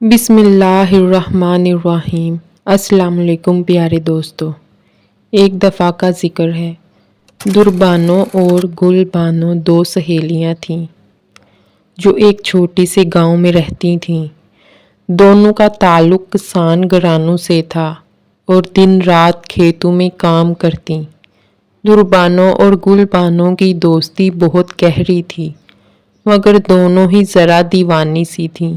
بسم اللہ الرحمن الرحیم۔ السلام علیکم پیارے دوستو، ایک دفعہ کا ذکر ہے۔ دربانو اور گل بانو دو سہیلیاں تھیں جو ایک چھوٹی سے گاؤں میں رہتی تھیں۔ دونوں کا تعلق کسان گھرانوں سے تھا اور دن رات کھیتوں میں کام کرتیں۔ دربانو اور گل بانو کی دوستی بہت گہری تھی، مگر دونوں ہی ذرا دیوانی سی تھیں۔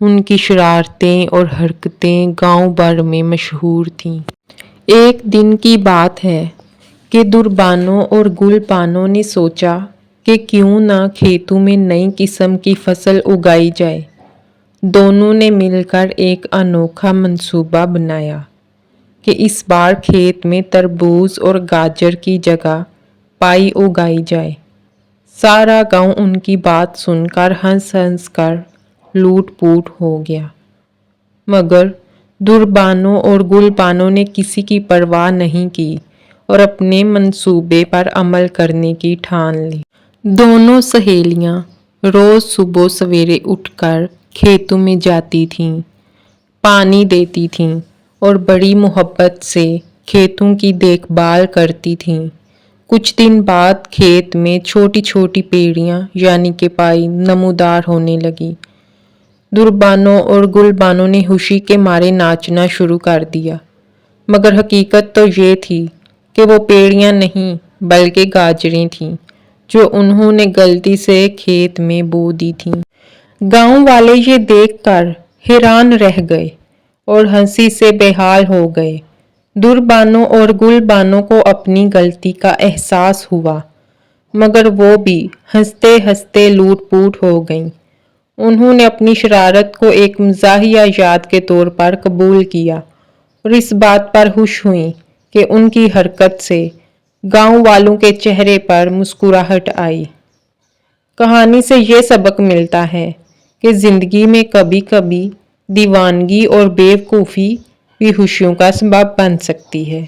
ان کی شرارتیں اور حرکتیں گاؤں بھر میں مشہور تھیں۔ ایک دن کی بات ہے کہ دربانو اور گل بانو نے سوچا کہ کیوں نہ کھیتوں میں نئی قسم کی فصل اگائی جائے۔ دونوں نے مل کر ایک انوکھا منصوبہ بنایا کہ اس بار کھیت میں تربوز اور گاجر کی جگہ پائی اگائی جائے۔ سارا گاؤں ان کی بات سن کر ہنس ہنس کر لوٹ پوٹ ہو گیا، مگر دربانو اور گل بانو نے کسی کی پرواہ نہیں کی اور اپنے منصوبے پر عمل کرنے کی ٹھان لی۔ دونوں سہیلیاں روز صبح سویرے اٹھ کر کھیتوں میں جاتی تھیں، پانی دیتی تھیں اور بڑی محبت سے کھیتوں کی دیکھ بھال کرتی تھیں۔ کچھ دن بعد کھیت میں چھوٹی چھوٹی پیڑیاں یعنی کہ پائی نمودار ہونے لگی۔ دربانو اور گل بانو نے خوشی کے مارے ناچنا شروع کر دیا، مگر حقیقت تو یہ تھی کہ وہ پیڑیاں نہیں بلکہ گاجریں تھیں جو انہوں نے غلطی سے کھیت میں بو دی تھیں۔ گاؤں والے یہ دیکھ کر حیران رہ گئے اور ہنسی سے بے حال ہو گئے۔ دربانو اور گل بانو کو اپنی غلطی کا احساس ہوا، مگر وہ بھی ہنستے ہنستے لوٹ پوٹ ہو گئیں۔ انہوں نے اپنی شرارت کو ایک مزاحیہ یاد کے طور پر قبول کیا اور اس بات پر خوش ہوئیں کہ ان کی حرکت سے گاؤں والوں کے چہرے پر مسکراہٹ آئی۔ کہانی سے یہ سبق ملتا ہے کہ زندگی میں کبھی کبھی دیوانگی اور بے وقوفی بھی خوشیوں کا سبب بن سکتی ہے۔